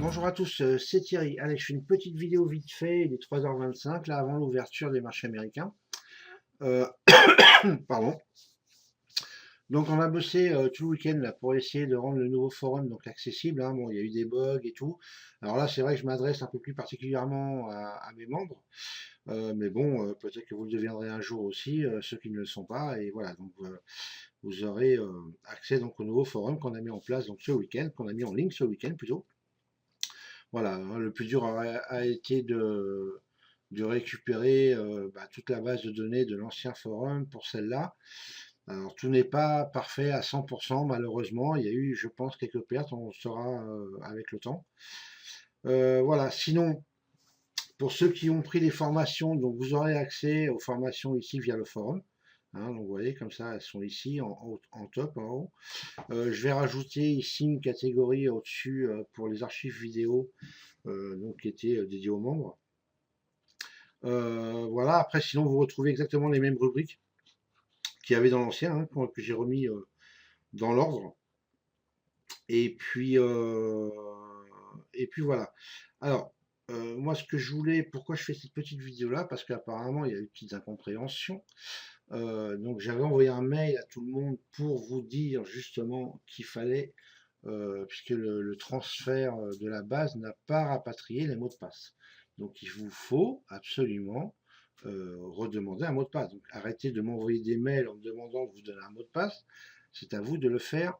Bonjour à tous, c'est Thierry. Allez, je fais une petite vidéo vite fait, il est 3h25, là, avant l'ouverture des marchés américains. Euh, Pardon. Donc, on a bossé tout le week-end là, pour essayer de rendre le nouveau forum donc accessible, hein. Bon, il y a eu des bugs et tout. Alors là, c'est vrai que je m'adresse un peu plus particulièrement à mes membres. Mais bon, peut-être que vous le deviendrez un jour aussi, ceux qui ne le sont pas. Et voilà, donc vous aurez accès donc au nouveau forum qu'on a mis en place donc, ce week-end, qu'on a mis en ligne ce week-end plutôt. Voilà, hein, le plus dur a été de récupérer toute la base de données de l'ancien forum pour celle-là. Alors, tout n'est pas parfait à 100%, malheureusement. Il y a eu, je pense, quelques pertes. On le saura avec le temps. Voilà, sinon, pour ceux qui ont pris les formations, donc vous aurez accès aux formations ici via le forum. Hein, donc, vous voyez, comme ça, elles sont ici en top, en haut. Je vais rajouter ici une catégorie au-dessus pour les archives vidéo donc qui était dédié aux membres. Voilà, après sinon vous retrouvez exactement les mêmes rubriques qu'il y avait dans l'ancien, hein, que j'ai remis dans l'ordre. Et puis voilà. Alors, moi ce que je voulais, pourquoi je fais cette petite vidéo là, parce qu'apparemment il y a eu de petites incompréhensions. Donc j'avais envoyé un mail à tout le monde pour vous dire justement qu'il fallait, puisque le transfert de la base n'a pas rapatrié les mots de passe. Donc il vous faut absolument redemander un mot de passe. Donc arrêtez de m'envoyer des mails en me demandant de vous donner un mot de passe. C'est à vous de le faire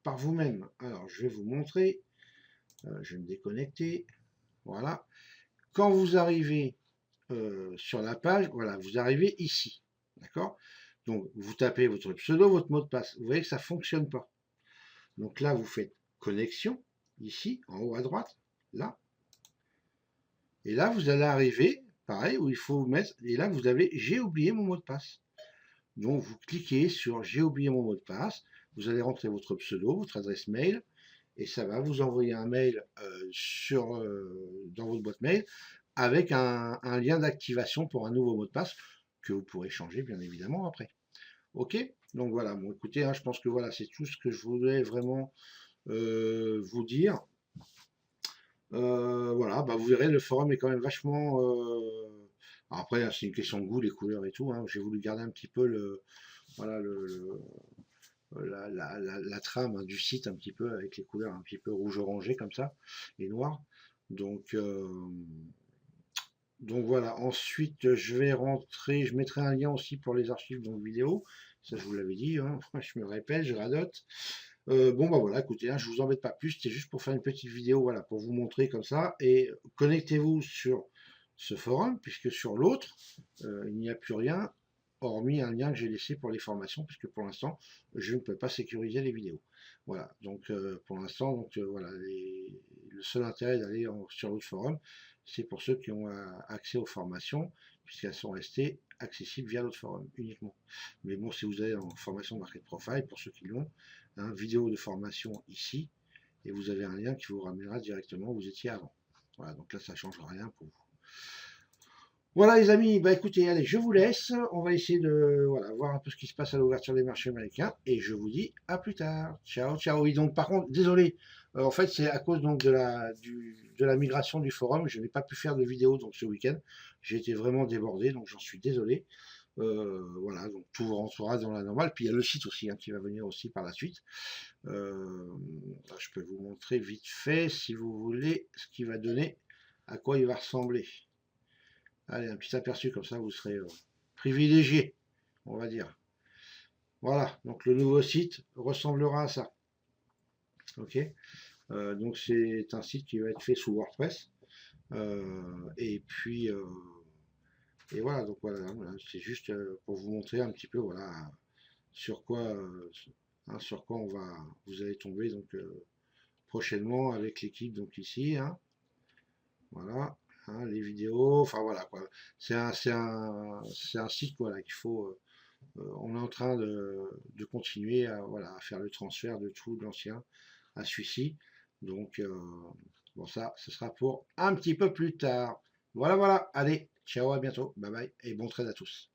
par vous-même. Alors je vais vous montrer. Je vais me déconnecter. Voilà. Quand vous arrivez sur la page, voilà, vous arrivez ici. D'accord? Donc vous tapez votre pseudo, votre mot de passe. Vous voyez que ça ne fonctionne pas. Donc là, vous faites connexion, ici, en haut à droite, là. Et là, vous allez arriver, pareil, où il faut mettre, et là, vous avez j'ai oublié mon mot de passe. Donc vous cliquez sur j'ai oublié mon mot de passe, vous allez rentrer votre pseudo, votre adresse mail, et ça va vous envoyer un mail dans votre boîte mail avec un lien d'activation pour un nouveau mot de passe que vous pourrez changer bien évidemment après. Ok? Donc voilà, bon écoutez, hein, je pense que voilà, c'est tout ce que je voulais vraiment vous dire. Voilà, bah, vous verrez, le forum est quand même vachement. Après, hein, c'est une question de goût, les couleurs et tout, hein. J'ai voulu garder un petit peu voilà, la trame hein, du site, un petit peu, avec les couleurs un petit peu rouge-orangé comme ça, et noir. Donc, euh, donc voilà, ensuite, je vais rentrer, je mettrai un lien aussi pour les archives donc vidéo. Ça, je vous l'avais dit, hein. Je me répète, je radote. Bon bah voilà, écoutez, hein, je vous embête pas plus, c'était juste pour faire une petite vidéo, voilà, pour vous montrer comme ça. Et connectez-vous sur ce forum, puisque sur l'autre, il n'y a plus rien, hormis un lien que j'ai laissé pour les formations, puisque pour l'instant, je ne peux pas sécuriser les vidéos. Voilà, donc pour l'instant, donc voilà, le seul intérêt d'aller sur l'autre forum, c'est pour ceux qui ont accès aux formations, puisqu'elles sont restées accessibles via l'autre forum uniquement. Mais bon, si vous avez en formation Market Profile, pour ceux qui l'ont, hein, vidéo de formation ici, et vous avez un lien qui vous ramènera directement où vous étiez avant. Voilà, donc là, ça ne change rien pour vous. Voilà les amis, bah écoutez, allez, je vous laisse. On va essayer de voilà, voir un peu ce qui se passe à l'ouverture des marchés américains. Et je vous dis à plus tard. Ciao, ciao. Oui, donc par contre, désolé, en fait c'est à cause donc de la migration du forum. Je n'ai pas pu faire de vidéo donc ce week-end. J'ai été vraiment débordé, donc j'en suis désolé. Voilà, donc tout rentrera dans la normale. Puis il y a le site aussi hein, qui va venir aussi par la suite. Je peux vous montrer vite fait, si vous voulez, ce qui va donner, à quoi il va ressembler. Allez, un petit aperçu comme ça, vous serez privilégié, on va dire. Voilà, donc le nouveau site ressemblera à ça. Ok, donc c'est un site qui va être fait sous WordPress. Et puis, et voilà, donc voilà, c'est juste pour vous montrer un petit peu, voilà, sur quoi, sur quoi vous allez tomber donc prochainement avec l'équipe donc ici, hein. Voilà, hein, les vidéos, enfin voilà quoi. C'est un site voilà qu'il faut. On est en train de continuer à, voilà, à faire le transfert de tout de l'ancien à celui-ci. Donc bon ça, ce sera pour un petit peu plus tard. Voilà, voilà. Allez, ciao, à bientôt. Bye bye et bon trade à tous.